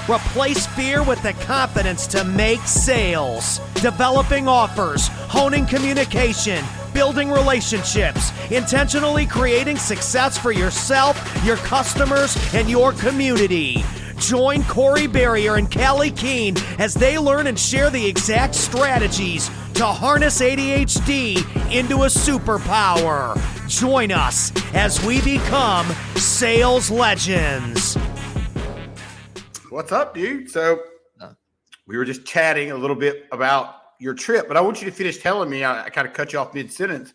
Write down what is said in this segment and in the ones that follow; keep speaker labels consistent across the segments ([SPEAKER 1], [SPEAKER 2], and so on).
[SPEAKER 1] Replace fear with the confidence to make sales. Developing offers, honing communication, building relationships, intentionally creating success for yourself, your customers, and your community. Join Corey Barrier and Callye Keene as they learn and share the exact strategies to harness ADHD into a superpower. Join us as we become sales legends.
[SPEAKER 2] What's up, dude? So we were just chatting a little bit about your trip, but I want you to finish telling me. I kind of cut you off mid-sentence.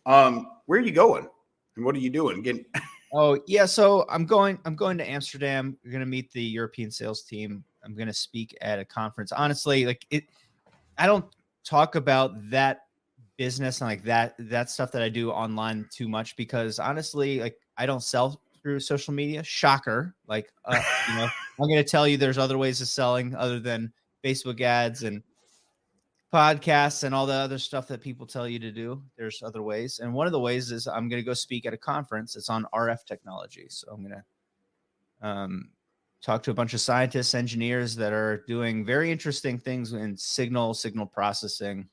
[SPEAKER 2] Where are you going, and what are you doing? Again?
[SPEAKER 3] Oh yeah, so I'm going to Amsterdam. We're gonna meet the European sales team. I'm gonna speak at a conference. Honestly, I don't talk about that business and like that stuff that I do online too much because honestly, like I don't sell through social media. Shocker. Like I'm gonna tell you there's other ways of selling other than Facebook ads and podcasts and all the other stuff that people tell you to do. There's other ways. And one of the ways is I'm going to go speak at a conference. It's on RF technology. So I'm going to talk to a bunch of scientists, engineers that are doing very interesting things in signal processing,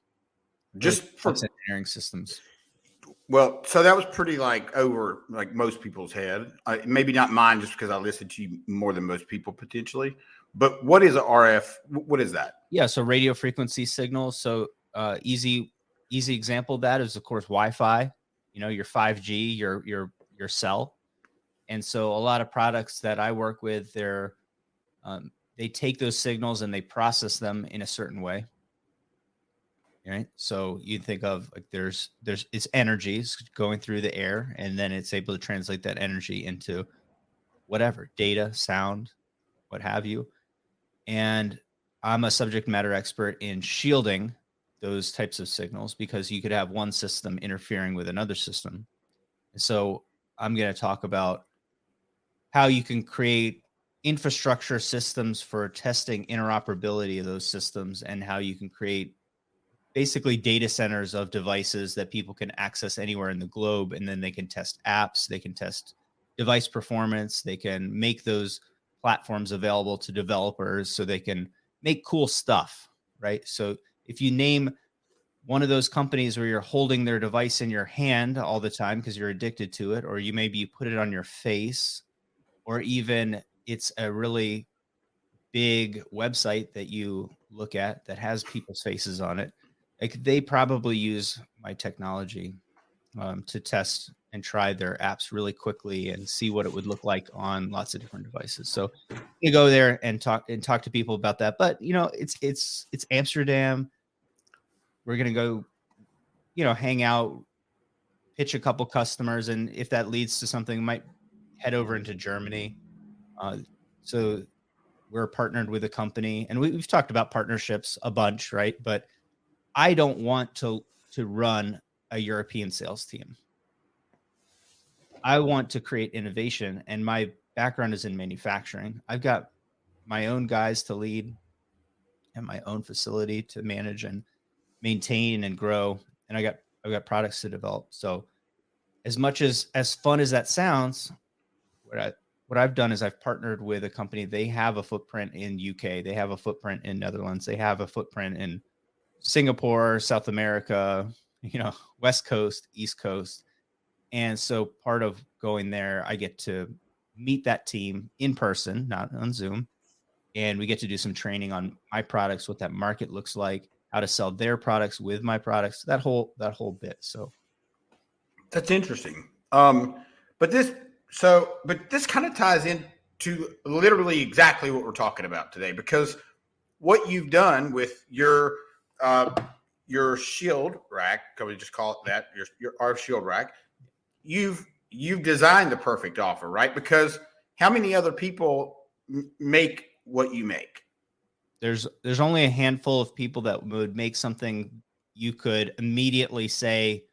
[SPEAKER 2] Just for
[SPEAKER 3] engineering systems.
[SPEAKER 2] Well, so that was pretty over most people's head. Maybe not mine, just because I listen to you more than most people potentially. But what is a RF? What is that?
[SPEAKER 3] Yeah, so radio frequency signals. So easy example of that is of course Wi-Fi. Your 5G, your cell. And so a lot of products that I work with, they take those signals and they process them in a certain way. Right. So you think of there's it's energy going through the air, and then it's able to translate that energy into whatever data, sound, what have you. And I'm a subject matter expert in shielding those types of signals because you could have one system interfering with another system. And so I'm going to talk about how you can create infrastructure systems for testing interoperability of those systems and how you can create basically data centers of devices that people can access anywhere in the globe. And then they can test apps, they can test device performance, they can make those platforms available to developers so they can make cool stuff, right? So if you name one of those companies where you're holding their device in your hand all the time because you're addicted to it, or you maybe put it on your face, or even it's a really big website that you look at that has people's faces on it, they probably use my technology to test and try their apps really quickly and see what it would look like on lots of different devices. So you go there and talk to people about that. But it's Amsterdam. We're gonna go, hang out, pitch a couple customers, and if that leads to something, we might head over into Germany. So we're partnered with a company, and we've talked about partnerships a bunch, right? But I don't want to run a European sales team. I want to create innovation, and my background is in manufacturing. I've got my own guys to lead and my own facility to manage and maintain and grow. And I've got products to develop. So as much as fun as that sounds, what I've done is I've partnered with a company. They have a footprint in UK. They have a footprint in Netherlands. They have a footprint in Singapore, South America, West Coast, East Coast. And so part of going there, I get to meet that team in person, not on Zoom. And we get to do some training on my products, what that market looks like, how to sell their products with my products, that whole bit. So
[SPEAKER 2] that's interesting. But this kind of ties into literally exactly what we're talking about today, because what you've done with your shield rack, can we just call it that? Your RF shield rack. You've designed the perfect offer, right? Because how many other people make what you make?
[SPEAKER 3] There's only a handful of people that would make something you could immediately say,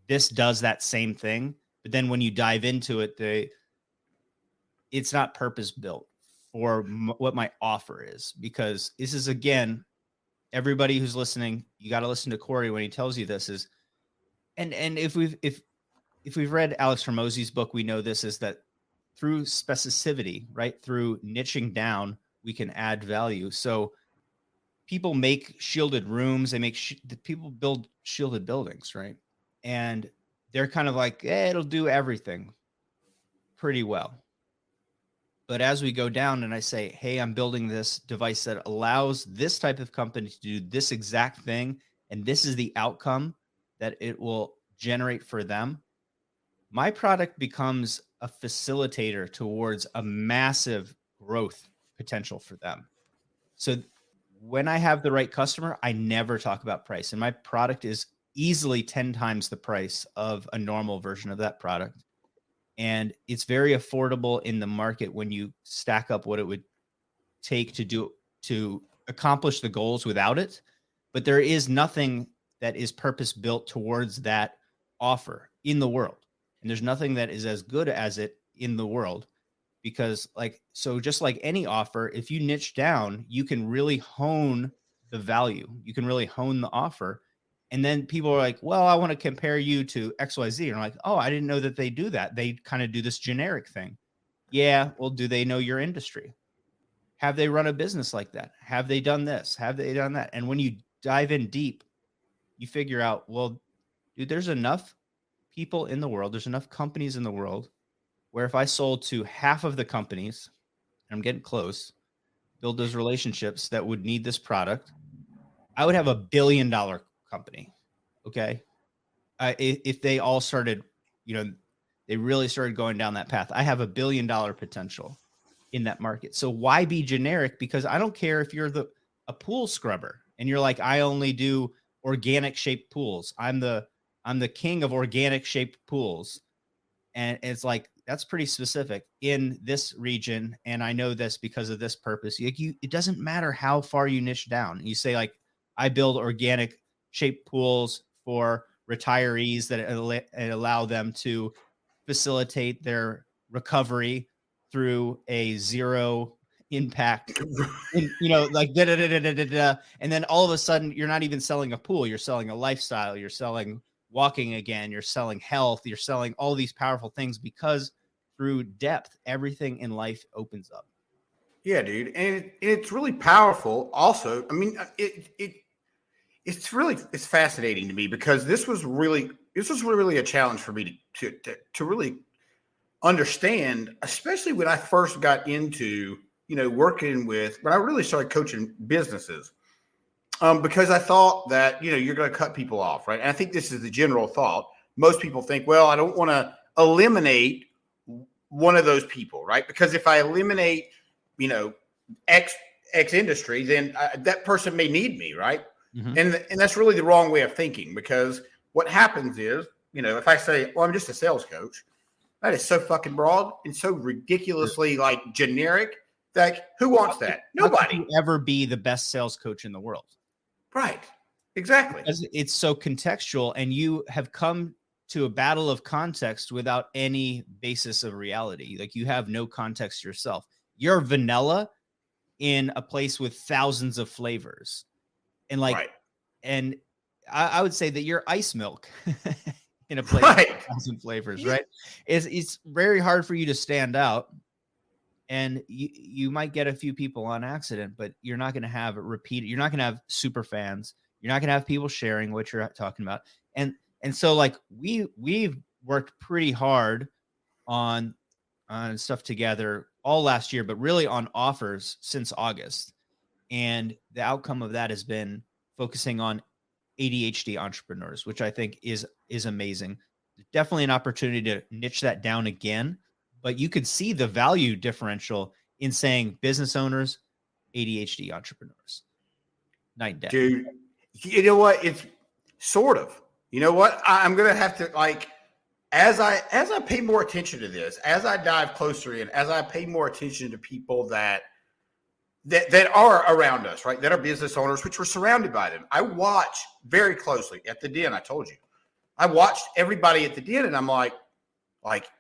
[SPEAKER 3] this does that same thing. But then when you dive into it, it's not purpose built for what my offer is, because this is, again, everybody who's listening, you got to listen to Corey when he tells you this is, and if we've read Alex Hormozi's book, we know this is that through specificity, right? Through niching down, we can add value. So people make shielded rooms. People build shielded buildings, right? And they're kind of like, it'll do everything pretty well. But as we go down and I say, hey, I'm building this device that allows this type of company to do this exact thing, and this is the outcome that it will generate for them, my product becomes a facilitator towards a massive growth potential for them. So when I have the right customer, I never talk about price. And my product is easily 10 times the price of a normal version of that product. And it's very affordable in the market when you stack up what it would take to accomplish the goals without it. But there is nothing that is purpose built towards that offer in the world. And there's nothing that is as good as it in the world, because just like any offer, if you niche down, you can really hone the value. You can really hone the offer. And then people are like, well, I want to compare you to XYZ. And I'm like, oh, I didn't know that they do that. They kind of do this generic thing. Yeah. Well, do they know your industry? Have they run a business like that? Have they done this? Have they done that? And when you dive in deep, you figure out, well, dude, there's enough people in the world. There's enough companies in the world where if I sold to half of the companies, and I'm getting close, build those relationships that would need this product, I would have $1 billion company. Okay. If they all started, they really started going down that path, I have $1 billion potential in that market. So why be generic? Because I don't care if you're a pool scrubber and you're like, I only do organic shaped pools. I'm the king of organic shaped pools. And it's like, that's pretty specific in this region. And I know this because of this purpose. It doesn't matter how far you niche down. You say like, I build organic shaped pools for retirees that allow them to facilitate their recovery through a zero impact, and then all of a sudden you're not even selling a pool, you're selling a lifestyle, you're selling walking again, you're selling health, you're selling all these powerful things, because through depth, everything in life opens up.
[SPEAKER 2] Yeah, dude. And it's really powerful also. I mean, it's fascinating to me, because this was really a challenge for me to really understand, especially when I first got into, working with, when I really started coaching businesses, because I thought that, you're going to cut people off, right? And I think this is the general thought. Most people think, well, I don't want to eliminate one of those people, right? Because if I eliminate, X industry, then that person may need me, right? Mm-hmm. And that's really the wrong way of thinking, because what happens is, if I say, well, I'm just a sales coach, that is so fucking broad and so ridiculously generic. Like, who wants that? Nobody.
[SPEAKER 3] How can you ever be the best sales coach in the world?
[SPEAKER 2] Right. Exactly.
[SPEAKER 3] Because it's so contextual, and you have come to a battle of context without any basis of reality. Like, you have no context yourself. You're vanilla in a place with thousands of flavors. And right. And I would say that you're ice milk in a place with 1,000 flavors, right? It's very hard for you to stand out. And you might get a few people on accident, but you're not going to have it repeated. You're not going to have super fans. You're not going to have people sharing what you're talking about. And so we've worked pretty hard on stuff together all last year, but really on offers since August. And the outcome of that has been focusing on ADHD entrepreneurs, which I think is amazing. Definitely an opportunity to niche that down again. But you could see the value differential in saying business owners, ADHD entrepreneurs. Night and day.
[SPEAKER 2] Dude, you know what? It's sort of. You know what? I'm going to have to, as I pay more attention to this, as I dive closer in, as I pay more attention to people that are around us, right? That are business owners, which we're surrounded by them. I watch very closely at the den. I told you, I watched everybody at the den, and I'm like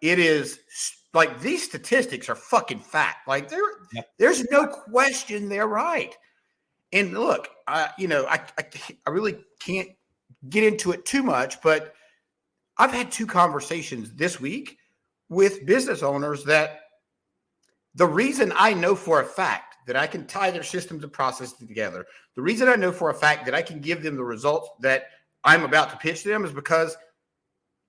[SPEAKER 2] it is like, these statistics are fucking fact. Like, there's no question they're right. And look, I really can't get into it too much, but I've had 2 conversations this week with business owners that the reason I know for a fact that I can tie their systems and processes together, the reason I know for a fact that I can give them the results that I'm about to pitch them is because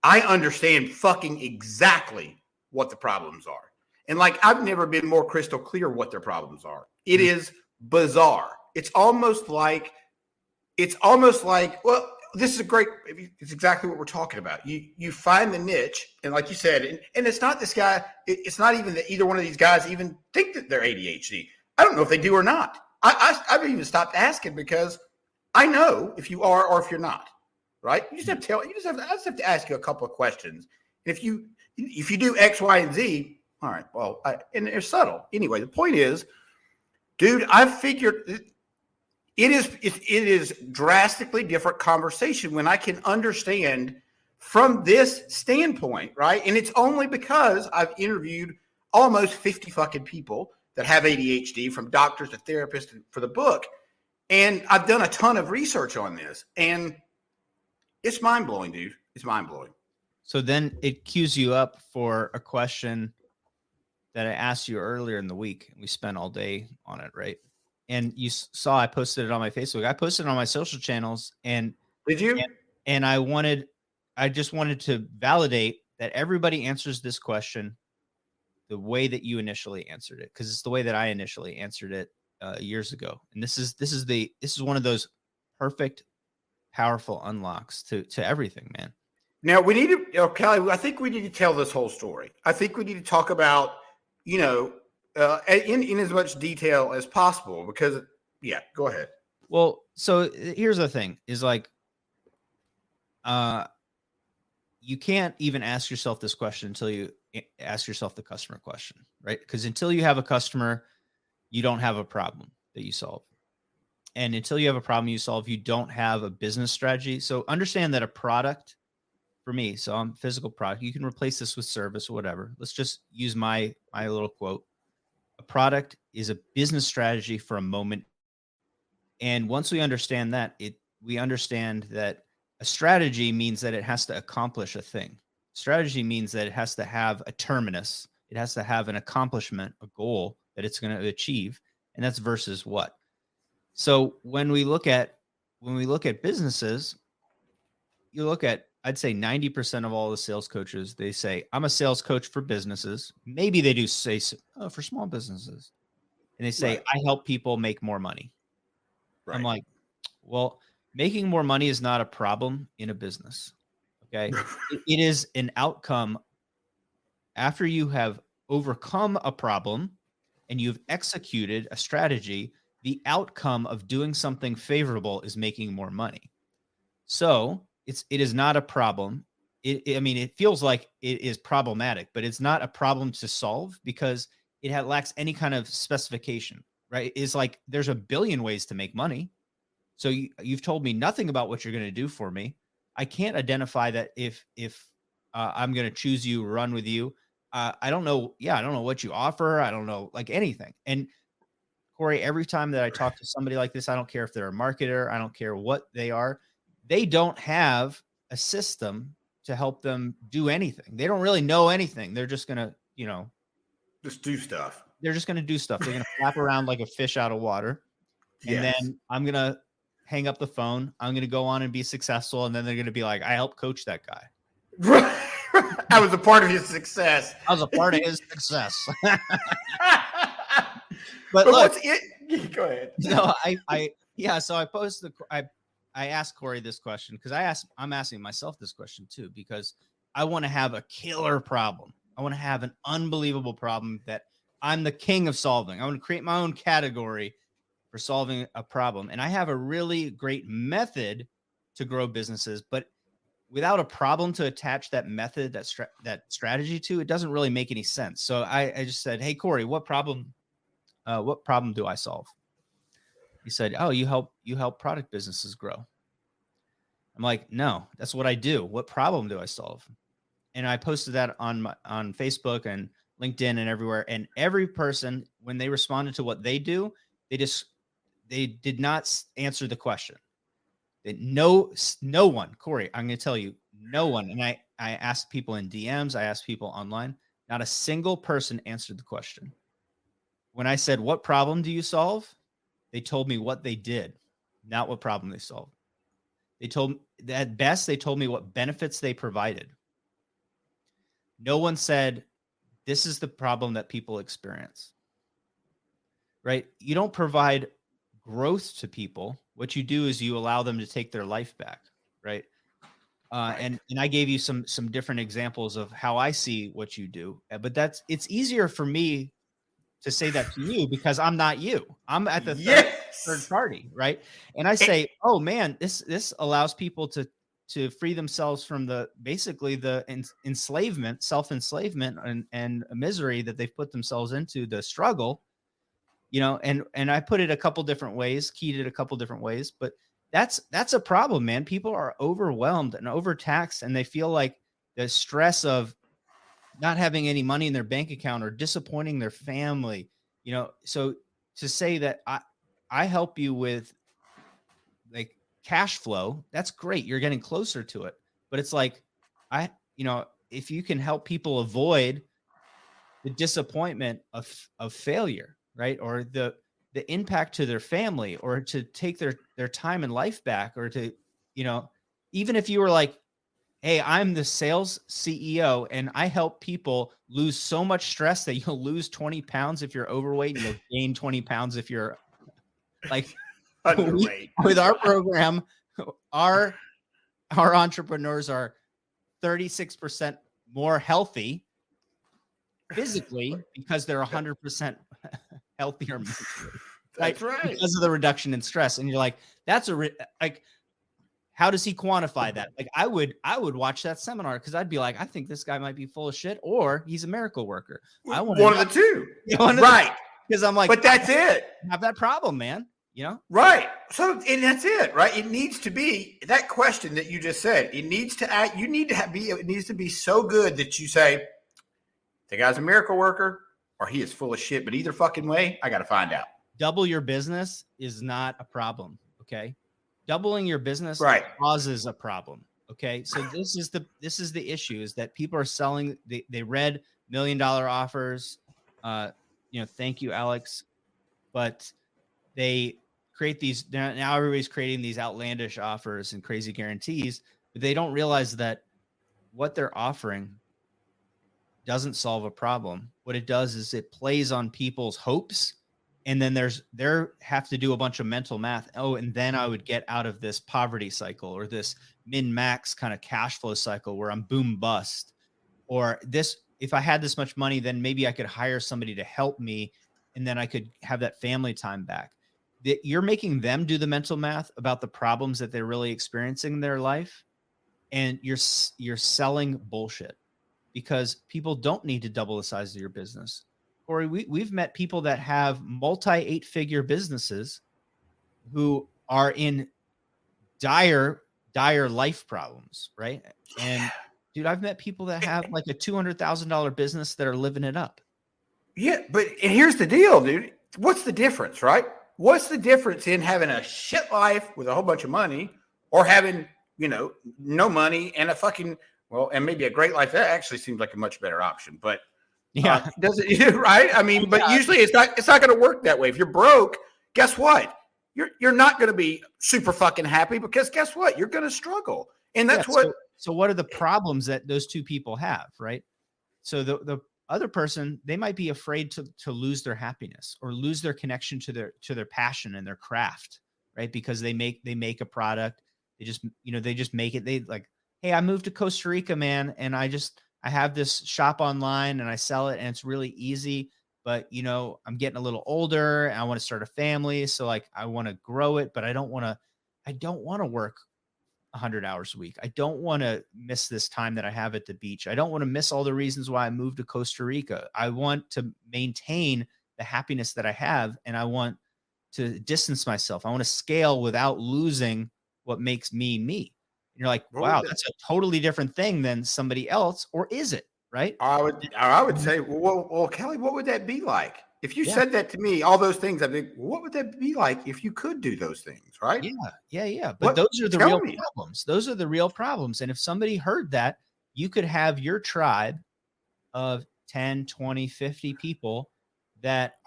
[SPEAKER 2] I understand fucking exactly what the problems are. And like, I've never been more crystal clear what their problems are. It is bizarre. It's almost like, well, this is a great, it's exactly what we're talking about. You find the niche, and like you said, and it's not this guy, it's not even that either one of these guys even think that they're ADHD. I don't know if they do or not. I've even stopped asking because I know if you are or if you're not, right? I just have to ask you a couple of questions. If you do X, Y, and Z, all right, well, and they're subtle. Anyway, the point is, dude, I've figured it is drastically different conversation when I can understand from this standpoint, right? And it's only because I've interviewed almost 50 fucking people that have ADHD, from doctors to therapists for the book. And I've done a ton of research on this, and it's mind blowing, dude. It's mind blowing.
[SPEAKER 3] So then it cues you up for a question that I asked you earlier in the week. We spent all day on it, right? And you saw I posted it on my Facebook. I posted it on my social channels, and
[SPEAKER 2] did you?
[SPEAKER 3] And I just wanted to validate that everybody answers this question the way that you initially answered it, because it's the way that I initially answered it years ago. And this is one of those perfect, powerful unlocks to everything, man.
[SPEAKER 2] Now we need to, Callye, I think we need to tell this whole story. I think we need to talk about, in as much detail as possible, because go ahead.
[SPEAKER 3] Well, so here's the thing is like, you can't even ask yourself this question until you ask yourself the customer question, right? Because until you have a customer, you don't have a problem that you solve. And until you have a problem you solve, you don't have a business strategy. So understand that a product, for me, so I'm physical product, you can replace this with service or whatever. Let's just use my little quote. A product is a business strategy for a moment. And once we understand that, we understand that a strategy means that it has to accomplish a thing. Strategy means that it has to have a terminus. It has to have an accomplishment, a goal that it's going to achieve. And that's versus what? So when we look at businesses, you look at, I'd say 90% of all the sales coaches, they say, I'm a sales coach for businesses. Maybe they do say for small businesses. And they say, right, I help people make more money. Right. I'm like, well, making more money is not a problem in a business. Okay. It is an outcome after you have overcome a problem and you've executed a strategy. The outcome of doing something favorable is making more money. So it is not a problem. It feels like it is problematic, but it's not a problem to solve because it lacks any kind of specification, right? It's like there's a billion ways to make money. So you've told me nothing about what you're going to do for me. I can't identify that if I'm going to choose you, run with you. I don't know. Yeah, I don't know what you offer. I don't know like anything. And Corey, every time that I talk to somebody like this, I don't care if they're a marketer. I don't care what they are. They don't have a system to help them do anything. They don't really know anything. They're just going to,
[SPEAKER 2] just do stuff.
[SPEAKER 3] They're just going to do stuff. They're going to flap around like a fish out of water. And then I'm going to hang up the phone. I'm going to go on and be successful. And then they're going to be like, I helped coach that guy.
[SPEAKER 2] I was a part of his success.
[SPEAKER 3] I was a part of his success. But look,
[SPEAKER 2] go ahead.
[SPEAKER 3] So so I posted I asked Corey this question because I'm asking myself this question too, because I want to have a killer problem. I want to have an unbelievable problem that I'm the king of solving. I want to create my own category for solving a problem. And I have a really great method to grow businesses, but without a problem to attach that method, that strategy to, it doesn't really make any sense. So I just said, hey, Corey, what problem do I solve? He said, oh, you help product businesses grow. I'm like, no, that's what I do. What problem do I solve? And I posted that on Facebook and LinkedIn and everywhere. And every person, when they responded to what they do, they did not answer the question. No one, Corey, I'm going to tell you, no one. And I asked people in DMs, I asked people online, not a single person answered the question. when I said, what problem do you solve? They told me what they did, not what problem they solved. They told at best, they told me what benefits they provided. No one said, this is the problem that people experience, right? You don't provide growth to people. What you do is you allow them to take their life back, right? And I gave you some different examples of how I see what you do, but it's easier for me to say that to you because I'm not you. I'm at the third party, right? And I say, oh man, this allows people to free themselves from basically the enslavement, self-enslavement and misery that they've put themselves into, the struggle, and I put it a couple different ways, keyed it a couple different ways, but that's a problem, man. People are overwhelmed and overtaxed, and they feel like the stress of not having any money in their bank account or disappointing their family, so to say that I help you with like cash flow, that's great. You're getting closer to it, but it's like, if you can help people avoid the disappointment of failure, right? Or the impact to their family, or to take their time and life back, or to, even if you were like, hey, I'm the sales CEO and I help people lose so much stress that you'll lose 20 pounds if you're overweight and you'll gain 20 pounds if you're like underweight. With our program, our entrepreneurs are 36% more healthy physically because they're 100% healthier mentally.
[SPEAKER 2] That's right.
[SPEAKER 3] Because of the reduction in stress. And you're like, that's how does he quantify that? Like I would watch that seminar because I'd be like, I think this guy might be full of shit, or he's a miracle worker. I want
[SPEAKER 2] one of the two. Right.
[SPEAKER 3] Because I'm like,
[SPEAKER 2] but that's it.
[SPEAKER 3] Have that problem, man.
[SPEAKER 2] Right. So, and that's it, right? It needs to be that question that you just said. It needs to act. You need to it needs to be so good that you say, the guy's a miracle worker or he is full of shit, but either fucking way, I got to find out.
[SPEAKER 3] Double your business is not a problem. Okay. Doubling your business causes a problem. Okay. So this is the issue, is that people are selling, they read $1 million offers. Thank you, Alex. But they create these, now everybody's creating these outlandish offers and crazy guarantees, but they don't realize that what they're offering doesn't solve a problem. What it does is it plays on people's hopes. And then they have to do a bunch of mental math. Oh, and then I would get out of this poverty cycle, or this min-max kind of cash flow cycle where I'm boom bust, or this, if I had this much money, then maybe I could hire somebody to help me. And then I could have that family time back. You're making them do the mental math about the problems that they're really experiencing in their life. And you're selling bullshit, because people don't need to double the size of your business. Or we've met people that have multi-8-figure businesses who are in dire life problems, right? And dude, I've met people that have like a $200,000 business that are living it up.
[SPEAKER 2] Yeah, and here's the deal, dude. What's the difference, right? What's the difference in having a shit life with a whole bunch of money, or having, no money and a fucking, and maybe a great life? That actually seems like a much better option, but does it, right? I mean, but usually it's not going to work that way. If you're broke, guess what? You're not going to be super fucking happy, because guess what? You're going to struggle. And that's
[SPEAKER 3] so what are the problems that those two people have, right? So the other person, they might be afraid to lose their happiness, or lose their connection to their passion and their craft, right? Because they make a product. They just make it. They like, hey, I moved to Costa Rica, man, and I have this shop online and I sell it, and it's really easy, but I'm getting a little older and I want to start a family. So like, I want to grow it, but I don't want to work 100 hours a week. I don't want to miss this time that I have at the beach. I don't want to miss all the reasons why I moved to Costa Rica. I want to maintain the happiness that I have, and I want to distance myself. I want to scale without losing what makes me me. And you're like, wow, that's a totally different thing than somebody else, or is it? Right?
[SPEAKER 2] I would say, well, Callye, what would that be like? If you said that to me, all those things, I'd be, what would that be like if you could do those things, right?
[SPEAKER 3] Yeah. But those are the real problems. Those are the real problems. And if somebody heard that, you could have your tribe of 10, 20, 50 people that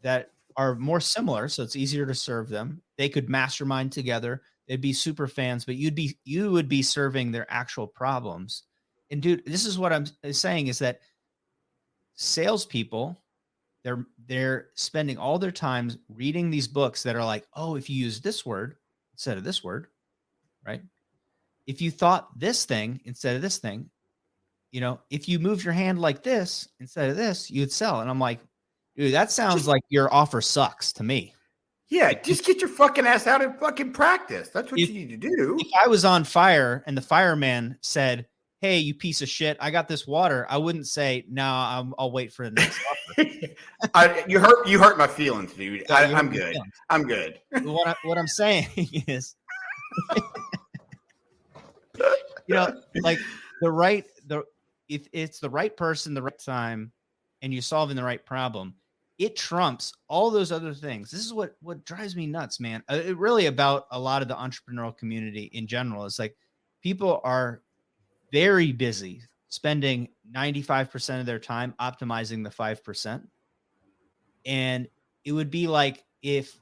[SPEAKER 3] that are more similar, so it's easier to serve them. They could mastermind together. They'd be super fans, but you would be serving their actual problems. And dude, this is what I'm saying is that salespeople, they're spending all their time reading these books that are like, oh, if you use this word instead of this word, right? If you thought this thing instead of this thing, if you move your hand like this instead of this, you'd sell. And I'm like, dude, that sounds like your offer sucks to me.
[SPEAKER 2] Yeah, just get your fucking ass out and fucking practice. That's what you need to do.
[SPEAKER 3] If I was on fire and the fireman said, hey, you piece of shit, I got this water, I wouldn't say, no, I'll wait for the next offer.
[SPEAKER 2] You hurt my feelings, dude. I'm good. Feelings. I'm good.
[SPEAKER 3] What I'm saying is, like if it's the right person, the right time, and you're solving the right problem, it trumps all those other things. This is what drives me nuts, man. It really about a lot of the entrepreneurial community in general. It's like people are very busy spending 95% of their time optimizing the 5%. And it would be like if,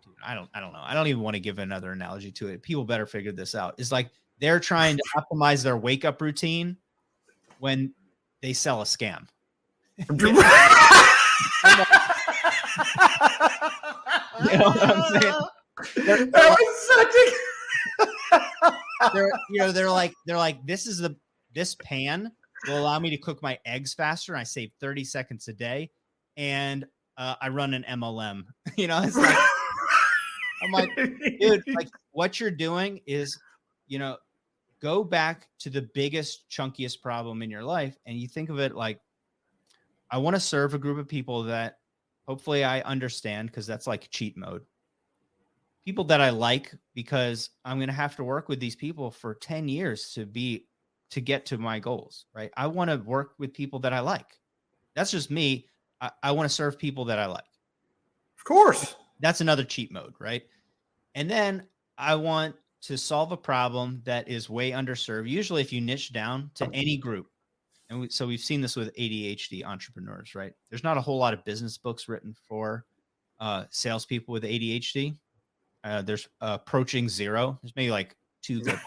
[SPEAKER 3] dude, I don't know. I don't even want to give another analogy to it. People better figure this out. It's like they're trying to optimize their wake up routine when they sell a scam. You know what I'm saying? They're like, this pan will allow me to cook my eggs faster. I save 30 seconds a day, and I run an MLM. It's like, I'm like, dude, like what you're doing is, go back to the biggest, chunkiest problem in your life, and you think of it like, I want to serve a group of people that hopefully I understand, because that's like cheat mode. People that I like, because I'm going to have to work with these people for 10 years to get to my goals, right? I want to work with people that I like. That's just me. I want to serve people that I like.
[SPEAKER 2] Of course.
[SPEAKER 3] That's another cheat mode, right? And then I want to solve a problem that is way underserved. Usually if you niche down to any group, and so we've seen this with ADHD entrepreneurs, right? There's not a whole lot of business books written for salespeople with ADHD. There's approaching zero. There's maybe like 2 good ones.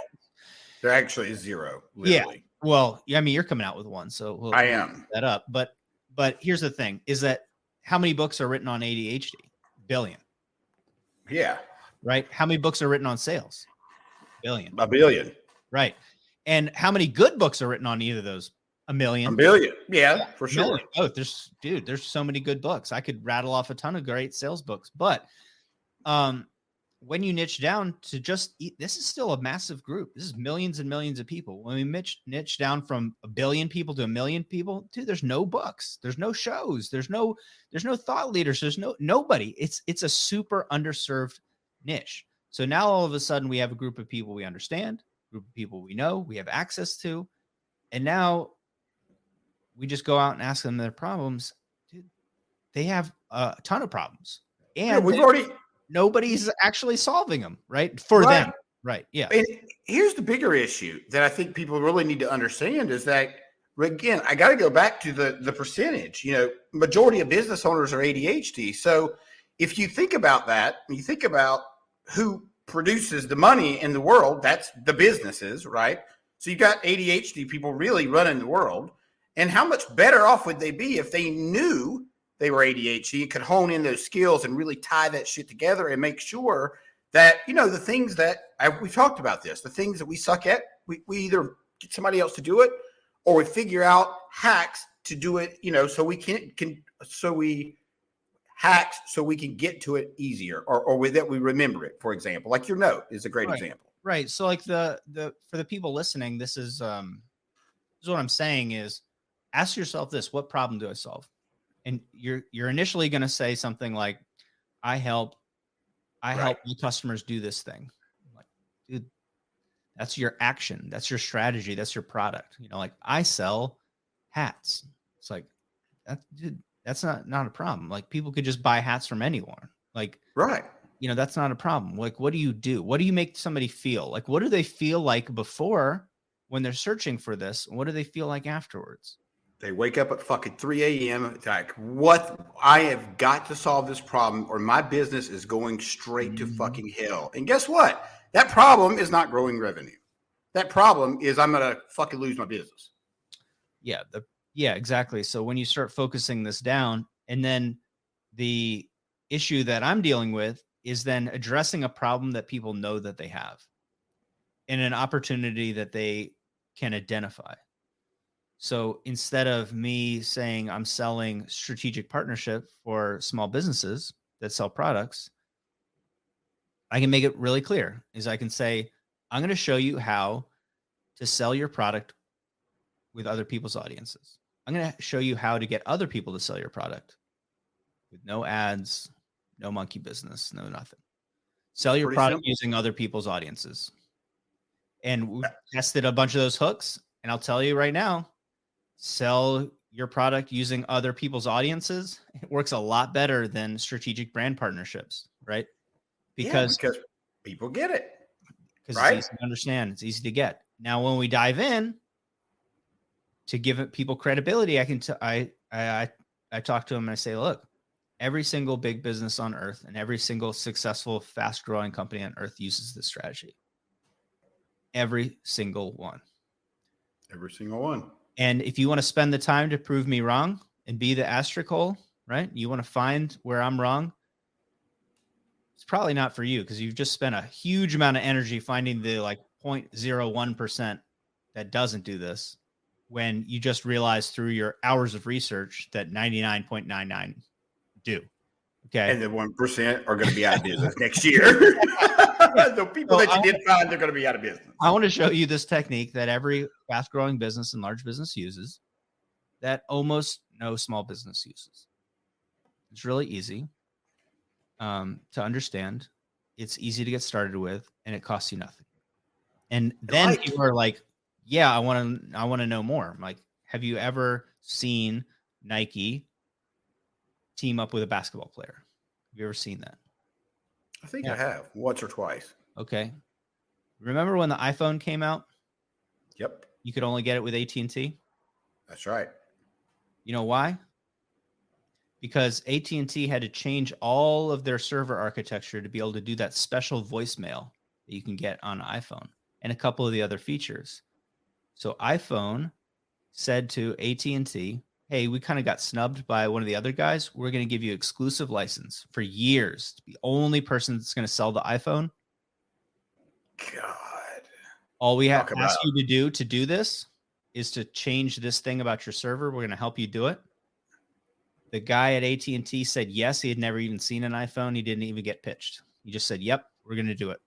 [SPEAKER 2] There actually is 0. Literally.
[SPEAKER 3] Yeah. Well, I mean, you're coming out with one, so
[SPEAKER 2] I am
[SPEAKER 3] that up. But here's the thing: is that how many books are written on ADHD? Billion.
[SPEAKER 2] Yeah.
[SPEAKER 3] Right. How many books are written on sales? Billion.
[SPEAKER 2] A billion.
[SPEAKER 3] Right. And how many good books are written on either of those? A million.
[SPEAKER 2] A billion. Yeah, for sure.
[SPEAKER 3] Million. Oh, there's so many good books. I could rattle off a ton of great sales books, but when you niche down to just this is still a massive group. This is millions and millions of people. When we niche down from a billion people to a million people, dude, there's no books, there's no shows, there's no thought leaders, there's nobody. It's a super underserved niche. So now all of a sudden we have a group of people we understand, a group of people we know, we have access to, and now we just go out and ask them their problems. Dude, they have a ton of problems, and nobody's actually solving them, right? For them. Right. Yeah.
[SPEAKER 2] And here's the bigger issue that I think people really need to understand is that, again, I got to go back to the percentage. Majority of business owners are ADHD. So if you think about that, you think about who produces the money in the world, that's the businesses, right? So you got ADHD people really running the world. And how much better off would they be if they knew they were ADHD and could hone in those skills and really tie that shit together and make sure that, the things that we've talked about this, the things that we suck at, we either get somebody else to do it or we figure out hacks to do it, so we hacks so we can get to it easier or with that we remember it. For example, like your note is a great example.
[SPEAKER 3] Right. So like for the people listening, this is what I'm saying is ask yourself this: what problem do I solve? And you're initially going to say something like, I help my customers do this thing. I'm like, dude, that's your action. That's your strategy. That's your product. Like I sell hats. It's like, that's not a problem. Like people could just buy hats from anyone. Like,
[SPEAKER 2] right.
[SPEAKER 3] That's not a problem. Like, what do you do? What do you make somebody feel? Like, what do they feel like before when they're searching for this? What do they feel like afterwards?
[SPEAKER 2] They wake up at fucking 3 a.m. It's like, what? I have got to solve this problem or my business is going straight to fucking hell. And guess what? That problem is not growing revenue. That problem is I'm going to fucking lose my business.
[SPEAKER 3] Yeah. Yeah, exactly. So when you start focusing this down, and then the issue that I'm dealing with is then addressing a problem that people know that they have and an opportunity that they can identify. So instead of me saying I'm selling strategic partnership for small businesses that sell products, I can make it really clear. Is I can say, I'm going to show you how to sell your product with other people's audiences. I'm going to show you how to get other people to sell your product with no ads, no monkey business, no nothing. Sell your product using other people's audiences. And we tested a bunch of those hooks. And I'll tell you right now, sell your product using other people's audiences. It works a lot better than strategic brand partnerships, right?
[SPEAKER 2] Because people get it.
[SPEAKER 3] Because it's easy to understand. It's easy to get. Now, when we dive in to give people credibility, I talk to them and I say, look, every single big business on earth and every single successful, fast growing company on earth uses this strategy. Every single one.
[SPEAKER 2] Every single one.
[SPEAKER 3] And if you want to spend the time to prove me wrong and be the asterisk hole, right? You want to find where I'm wrong. It's probably not for you because you've just spent a huge amount of energy finding the 0.01% that doesn't do this when you just realize through your hours of research that 99.99 do. Okay.
[SPEAKER 2] And the 1% are going to be out of business next year. The people that you did find, they're going to be out of business.
[SPEAKER 3] I want to show you this technique that every fast growing business and large business uses that almost no small business uses. It's really easy to understand. It's easy to get started with, and it costs you nothing. And then people are like, yeah, I want to know more. I'm like, have you ever seen Nike team up with a basketball player? Have you ever seen that?
[SPEAKER 2] I think I have once or twice.
[SPEAKER 3] Okay. Remember when the iPhone came out?
[SPEAKER 2] Yep.
[SPEAKER 3] You could only get it with AT&T?
[SPEAKER 2] That's right.
[SPEAKER 3] You know why? Because AT&T had to change all of their server architecture to be able to do that special voicemail that you can get on iPhone and a couple of the other features. So iPhone said to AT&T, hey, we kind of got snubbed by one of the other guys. We're going to give you exclusive license for years to be the only person that's going to sell the iPhone.
[SPEAKER 2] God.
[SPEAKER 3] All we have to ask you to do this is to change this thing about your server. We're going to help you do it. The guy at AT&T said yes. He had never even seen an iPhone. He didn't even get pitched. He just said, yep, we're going to do it.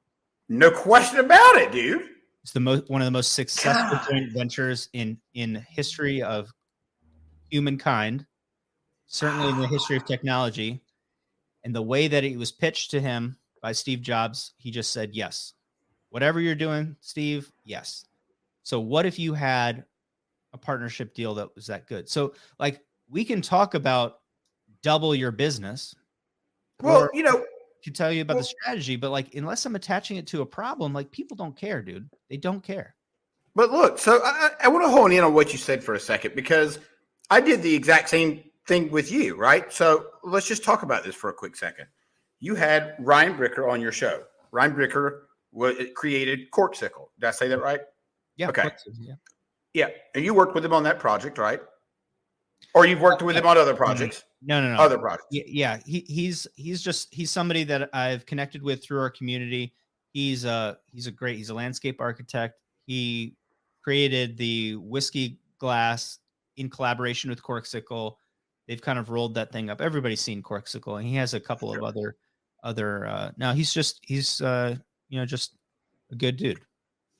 [SPEAKER 2] No question about it, dude.
[SPEAKER 3] It's one of the most successful joint ventures in history of humankind, certainly in the history of technology. And the way that it was pitched to him by Steve Jobs, he just said, yes, whatever you're doing, Steve, yes. So what if you had a partnership deal that was that good? So we can talk about double your business.
[SPEAKER 2] Well,
[SPEAKER 3] to tell you about the strategy, but unless I'm attaching it to a problem, people don't care, dude. They don't care.
[SPEAKER 2] But look, so I want to hone in on what you said for a second, because I did the exact same thing with you, right? So let's just talk about this for a quick second. You had Ryan Bricker on your show. Ryan Bricker created Corksicle. Did I say that right?
[SPEAKER 3] Yeah.
[SPEAKER 2] Okay.
[SPEAKER 3] Yeah.
[SPEAKER 2] And you worked with him on that project, right? Or you've worked with him on other projects?
[SPEAKER 3] No.
[SPEAKER 2] Other projects.
[SPEAKER 3] Yeah. He's somebody that I've connected with through our community. He's a landscape architect. He created the whiskey glass in collaboration with Corksicle. They've kind of rolled that thing up. Everybody's seen Corksicle, and he has a couple of other. Now he's just a good dude.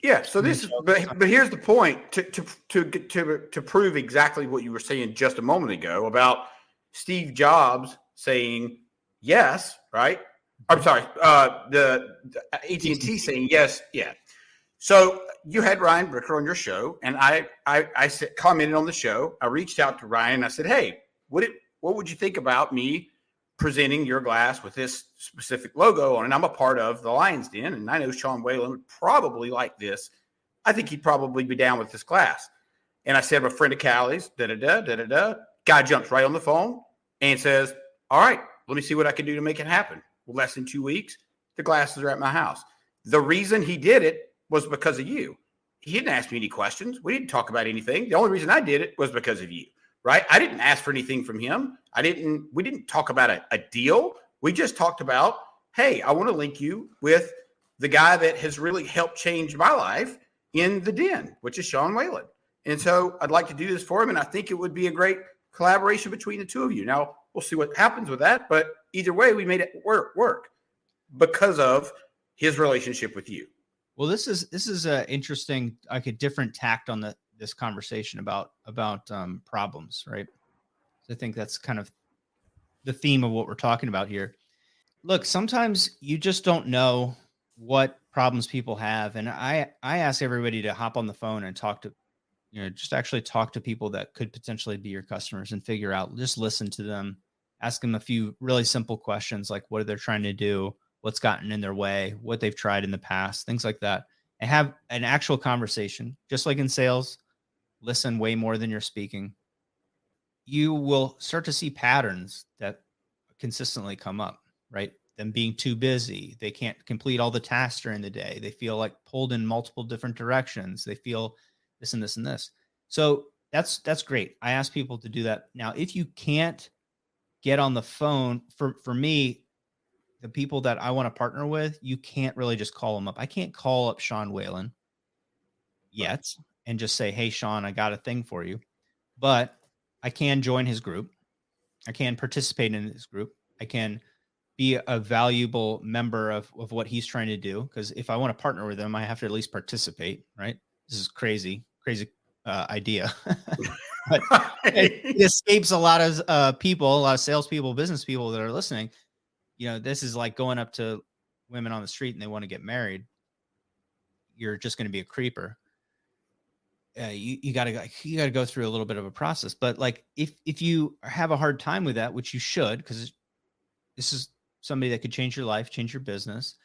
[SPEAKER 2] Yeah. So this is, but here's the point to prove exactly what you were saying just a moment ago about Steve Jobs saying yes, right? I'm sorry, the AT&T saying yes, yeah. So you had Ryan Bricker on your show, and I commented on the show. I reached out to Ryan. I said, hey, what would you think about me presenting your glass with this specific logo on it? And I'm a part of the Lion's Den, and I know Sean Whalen would probably like this. I think he'd probably be down with this glass. And I said, I'm a friend of Callie's, da-da-da. Guy jumps right on the phone and says, all right, let me see what I can do to make it happen. Less than 2 weeks, the glasses are at my house. The reason he did it was because of you. He didn't ask me any questions. We didn't talk about anything. The only reason I did it was because of you, right? I didn't ask for anything from him. We didn't talk about a deal. We just talked about, hey, I want to link you with the guy that has really helped change my life in the den, which is Sean Whalen. And so I'd like to do this for him. And I think it would be a great collaboration between the two of you. Now, we'll see what happens with that. But either way, we made it work because of his relationship with you.
[SPEAKER 3] Well, this is a interesting, like a different tact on this conversation about problems, right? So I think that's kind of the theme of what we're talking about here. Look, sometimes you just don't know what problems people have, and I ask everybody to hop on the phone and talk to, just actually talk to people that could potentially be your customers and figure out, just listen to them, ask them a few really simple questions like what they're trying to do, what's gotten in their way, what they've tried in the past, things like that, and have an actual conversation. Just like in sales, listen way more than you're speaking. You will start to see patterns that consistently come up, right? Them being too busy. They can't complete all the tasks during the day. They feel like pulled in multiple different directions. They feel this and this and this. So that's great. I ask people to do that. Now, if you can't get on the phone, for me, the people that I want to partner with, you can't really just call them up. I can't call up Sean Whalen yet and just say, hey, Sean, I got a thing for you. But I can join his group. I can participate in his group. I can be a valuable member of what he's trying to do. Because if I want to partner with him, I have to at least participate, right? This is crazy idea. But it escapes a lot of people, a lot of salespeople, business people that are listening. This is like going up to women on the street and they want to get married. You're just going to be a creeper. You got to go through a little bit of a process. But like, if you have a hard time with that, which you should, because this is somebody that could change your life, change your business,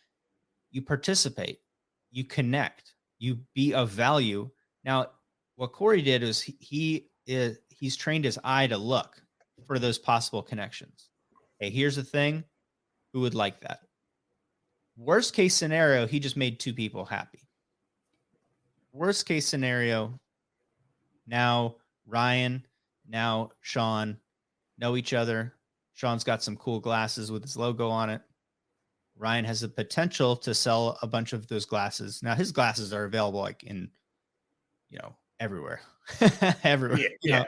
[SPEAKER 3] you participate, you connect, you be of value. Now, what Corey did is he's trained his eye to look for those possible connections. Hey, here's the thing. Who would like that? Worst case scenario, he just made two people happy. Worst case scenario, now Ryan, now Sean know each other. Sean's got some cool glasses with his logo on it. Ryan has the potential to sell a bunch of those glasses. Now his glasses are available like in, everywhere, everywhere.
[SPEAKER 2] Yeah.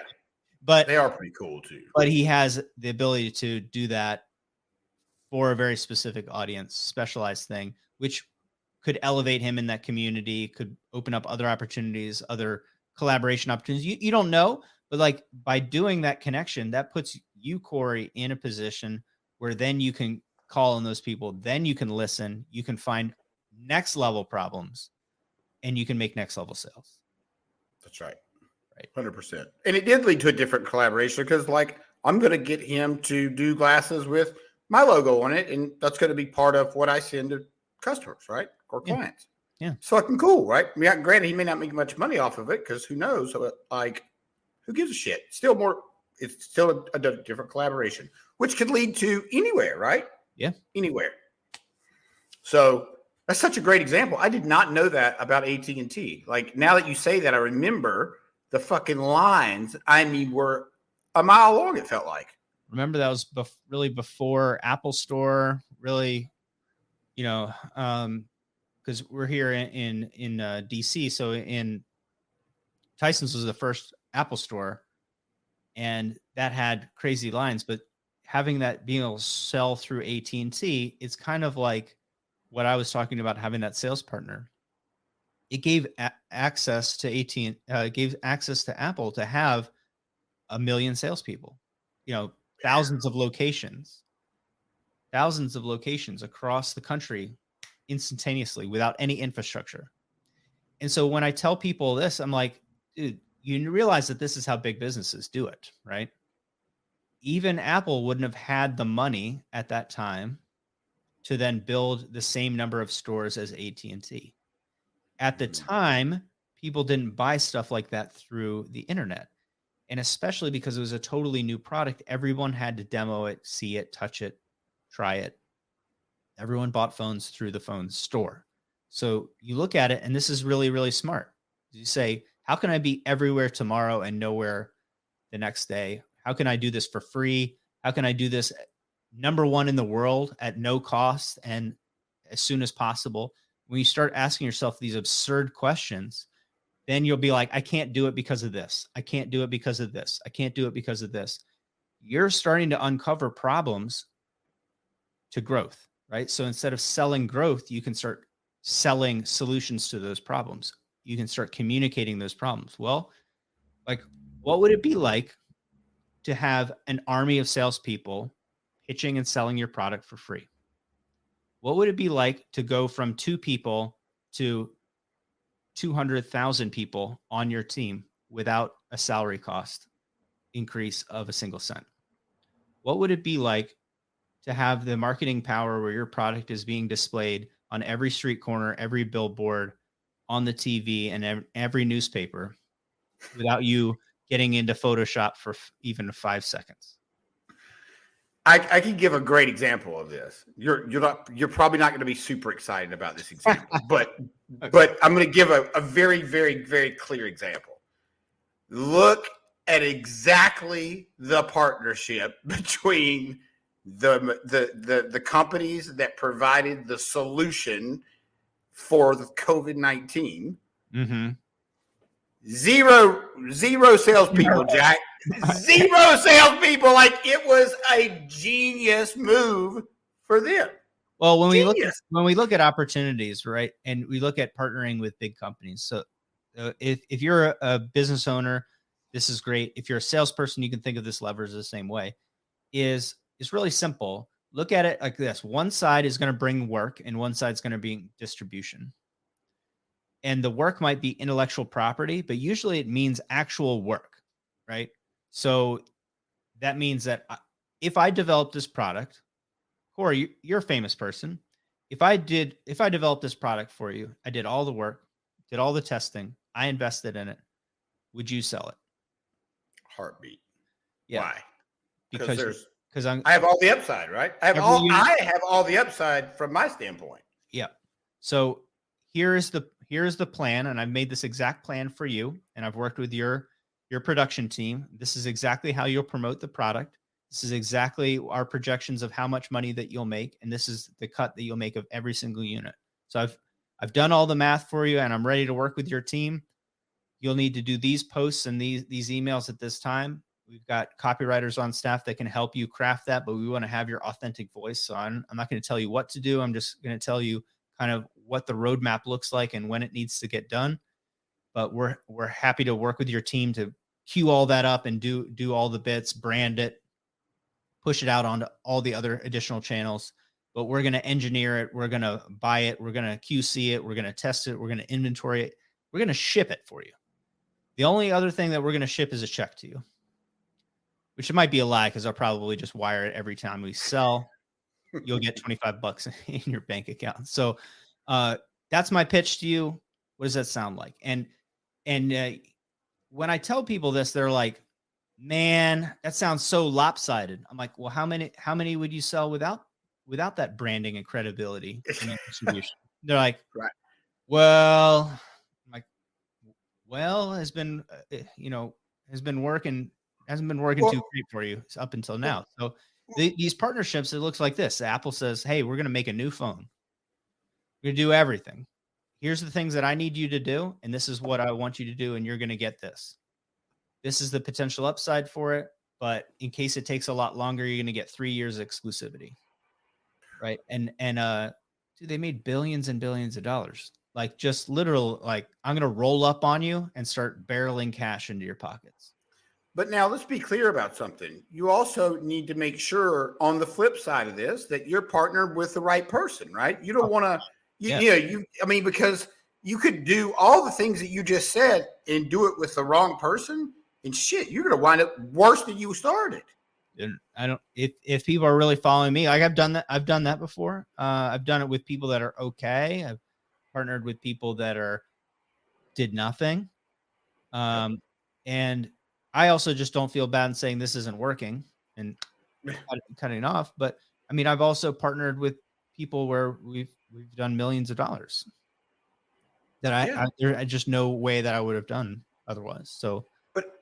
[SPEAKER 3] But
[SPEAKER 2] they are pretty cool too.
[SPEAKER 3] But he has the ability to do that for a very specific audience, specialized thing, which could elevate him in that community, could open up other opportunities, other collaboration opportunities. You don't know, but like by doing that connection, that puts you, Corey, in a position where then you can call on those people. Then you can listen, you can find next level problems, and you can make next level sales.
[SPEAKER 2] That's right. 100%. And it did lead to a different collaboration because like I'm going to get him to do glasses with my logo on it. And that's going to be part of what I send to customers, right? Or clients.
[SPEAKER 3] Yeah.
[SPEAKER 2] It's fucking cool, right? I mean, granted, he may not make much money off of it because who knows? But like, who gives a shit? It's still a different collaboration, which could lead to anywhere, right?
[SPEAKER 3] Yeah.
[SPEAKER 2] Anywhere. So that's such a great example. I did not know that about AT&T. Like now that you say that, I remember the fucking lines. I mean, were a mile long. It felt like.
[SPEAKER 3] Remember that was really before Apple Store. Really, because we're here in DC. So in Tyson's was the first Apple Store, and that had crazy lines. But having that being able to sell through AT&T, it's kind of like what I was talking about, having that sales partner. It gave access to gave access to Apple to have 1 million salespeople, thousands of locations across the country instantaneously without any infrastructure. And so when I tell people this, I'm like, dude, you realize that this is how big businesses do it, right? Even Apple wouldn't have had the money at that time to then build the same number of stores as AT&T. At the time, people didn't buy stuff like that through the internet. And especially because it was a totally new product, everyone had to demo it, see it, touch it, try it. Everyone bought phones through the phone store. So you look at it, and this is really, really smart. You say, how can I be everywhere tomorrow and nowhere the next day? How can I do this for free? How can I do this number one in the world at no cost and as soon as possible? When you start asking yourself these absurd questions, then you'll be like, I can't do it because of this. I can't do it because of this. I can't do it because of this. You're starting to uncover problems to growth, right? So instead of selling growth, you can start selling solutions to those problems. You can start communicating those problems. Well, like, what would it be like to have an army of salespeople pitching and selling your product for free? What would it be like to go from 2 people to 200,000 people on your team without a salary cost increase of a single cent? What would it be like to have the marketing power where your product is being displayed on every street corner, every billboard, on the TV, and every newspaper without you getting into Photoshop for even 5 seconds?
[SPEAKER 2] I can give a great example of this. You're probably not going to be super excited about this example, but
[SPEAKER 3] Okay.
[SPEAKER 2] but I'm going to give a very, very, very clear example. Look at exactly the partnership between the companies that provided the solution for the COVID-19.
[SPEAKER 3] Mm-hmm.
[SPEAKER 2] Zero salespeople, Jack. Zero salespeople. Like, it was a genius move for them.
[SPEAKER 3] Well, when we look at opportunities, right, and we look at partnering with big companies. So, if you're a business owner, this is great. If you're a salesperson, you can think of this leverage the same way. It's really simple. Look at it like this: one side is going to bring work, and one side is going to be distribution. And the work might be intellectual property, but usually it means actual work, right? So that means that if I developed this product, Corey, you're a famous person. If I developed this product for you, I did all the work, did all the testing, I invested in it, would you sell it?
[SPEAKER 2] Heartbeat.
[SPEAKER 3] Yeah.
[SPEAKER 2] Why?
[SPEAKER 3] Because
[SPEAKER 2] I have all the upside, right? I have all the upside from my standpoint.
[SPEAKER 3] Yeah. So here's the plan, and I've made this exact plan for you, and I've worked with your production team. This is exactly how you'll promote the product. This is exactly our projections of how much money that you'll make, and this is the cut that you'll make of every single unit. So I've done all the math for you, and I'm ready to work with your team. You'll need to do these posts and these emails at this time. We've got copywriters on staff that can help you craft that, but we want to have your authentic voice. So I'm not going to tell you what to do. I'm just going to tell you kind of what the roadmap looks like and when it needs to get done. But we're happy to work with your team to queue all that up and do all the bits, brand it, push it out onto all the other additional channels. But we're going to engineer it. We're going to buy it. We're going to QC it. We're going to test it. We're going to inventory it. We're going to ship it for you. The only other thing that we're going to ship is a check to you, which it might be a lie because I'll probably just wire it every time we sell. You'll get $25 in your bank account. So that's my pitch to you. What does that sound like? And when I tell people this, they're like, man, that sounds so lopsided. I'm like, well, how many would you sell without that branding and credibility and distribution? They're like,
[SPEAKER 2] right.
[SPEAKER 3] Well, I'm like, well, has been working, hasn't been working too great for you up until now. So these partnerships, it looks like this. Apple says, hey, we're going to make a new phone. We're going to do everything. Here's the things that I need you to do, and this is what I want you to do, and you're going to get this. This is the potential upside for it, but in case it takes a lot longer, you're going to get 3 years exclusivity, right? And dude, they made billions and billions of dollars. Like, just literal, like, I'm going to roll up on you and start barreling cash into your pockets.
[SPEAKER 2] But now let's be clear about something. You also need to make sure on the flip side of this that you're partnered with the right person, right? You don't want to, because you could do all the things that you just said and do it with the wrong person, and shit, you're going to wind up worse than you started.
[SPEAKER 3] And I don't, if people are really following me, like I've done that before. I've done it with people that are okay. I've partnered with people that are did nothing. And I also just don't feel bad in saying this isn't working and cutting off. But I mean, I've also partnered with people where we've done millions of dollars that I just no way that I would have done otherwise. So,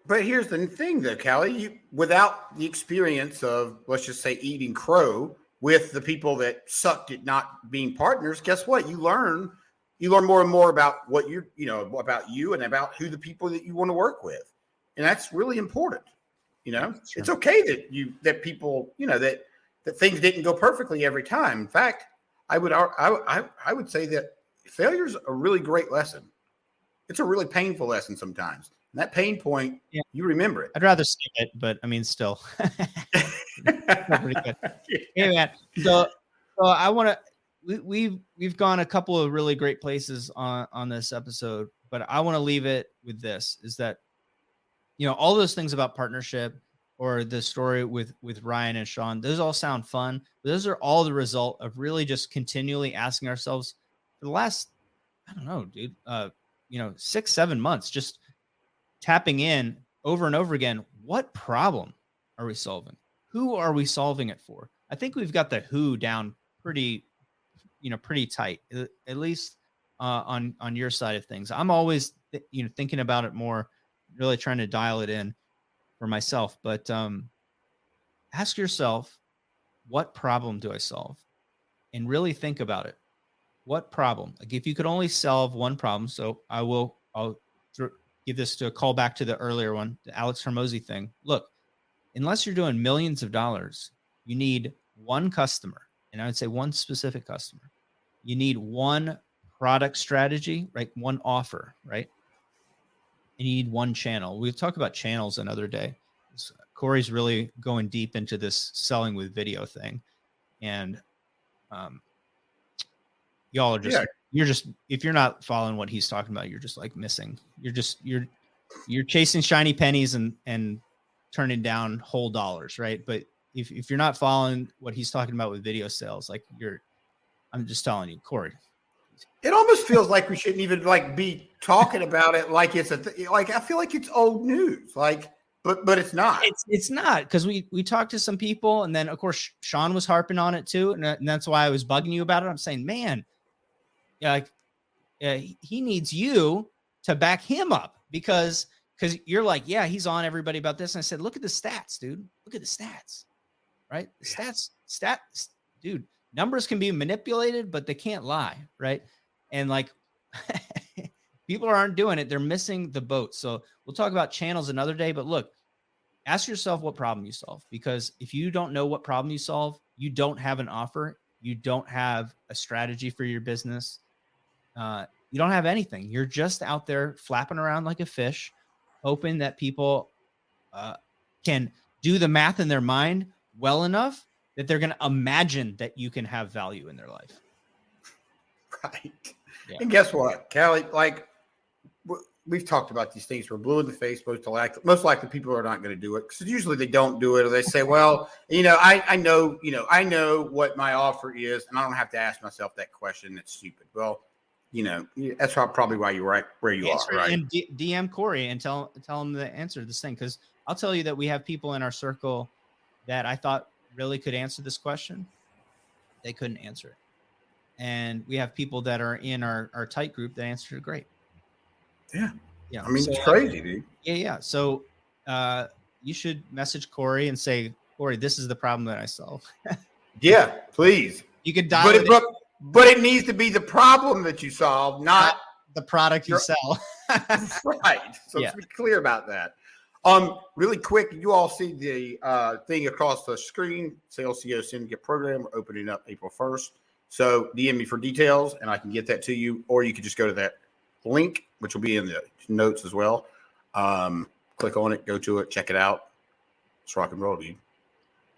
[SPEAKER 2] but here's the thing though, Callye, without the experience of, let's just say, eating crow with the people that sucked at not being partners, guess what? You learn more and more about what about you and about who the people that you want to work with. And that's really important. It's okay that people, that things didn't go perfectly every time. In fact, I would say that failure's a really great lesson. It's a really painful lesson sometimes. And that pain point, you remember it.
[SPEAKER 3] I'd rather skip it, but I mean, still. Pretty good. Hey, man. So I want to. We've gone a couple of really great places on this episode, but I want to leave it with this: is that all those things about partnership or the story with Ryan and Sean, those all sound fun, but those are all the result of really just continually asking ourselves for the last, I don't know, dude, 6-7 months, just tapping in over and over again. What problem are we solving? Who are we solving it for? I think we've got the who down pretty tight, at least on your side of things. I'm always, thinking about it more, really trying to dial it in for myself. But ask yourself, what problem do I solve? And really think about it. What problem? Like, if you could only solve one problem, so I'll give this to a call back to the earlier one, the Alex Hormozy thing. Look, unless you're doing millions of dollars, you need one customer, and I would say one specific customer. You need one product strategy, right? One offer, right? And you need one channel. We'll talk about channels another day. Corey's really going deep into this selling with video thing. And y'all are just, if you're not following what he's talking about, you're just like missing. You're chasing shiny pennies and turning down whole dollars, right? But if you're not following what he's talking about with video sales, like I'm just telling you, Corey.
[SPEAKER 2] It almost feels like we shouldn't even be talking about it like it's I feel like it's old news, but it's not.
[SPEAKER 3] It's not, because we talked to some people, and then of course Sean was harping on it too, and that's why I was bugging you about it. I'm saying, man, he needs you to back him up because you're like, yeah, he's on everybody about this. And I said, look at the stats, dude. Look at the stats, right? The stats, dude. Numbers can be manipulated, but they can't lie, right? And people aren't doing it. They're missing the boat. So we'll talk about channels another day. But look, ask yourself what problem you solve. Because if you don't know what problem you solve, you don't have an offer. You don't have a strategy for your business. You don't have anything. You're just out there flapping around like a fish, hoping that people can do the math in their mind well enough that they're going to imagine that you can have value in their life.
[SPEAKER 2] Right. Yeah. And guess what, Callye? We've talked about these things. We're blue in the face. Most likely people are not going to do it because usually they don't do it, or they say, well, I know what my offer is, and I don't have to ask myself that question. That's stupid. Well, that's probably why you're right where you are. Right.
[SPEAKER 3] And DM Corey and tell him the answer to this thing. Because I'll tell you that we have people in our circle that I thought really could answer this question. They couldn't answer it. And we have people that are in our tight group that answered it great.
[SPEAKER 2] Yeah. I mean, it's crazy, dude.
[SPEAKER 3] Yeah. So you should message Corey and say, Corey, this is the problem that I solve.
[SPEAKER 2] Yeah, please.
[SPEAKER 3] You could dial
[SPEAKER 2] but it needs to be the problem that you solve, not
[SPEAKER 3] the product you sell.
[SPEAKER 2] Right. So let's be clear about that. Really quick, you all see the thing across the screen, Sales CEO Syndicate Program. We're opening up April 1st. So DM me for details, and I can get that to you, or you could just go to that link, which will be in the notes as well. Click on it, go to it, check it out. It's rock and roll, dude.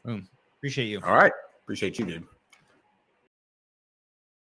[SPEAKER 3] Boom. Appreciate you.
[SPEAKER 2] All right. Appreciate you, dude.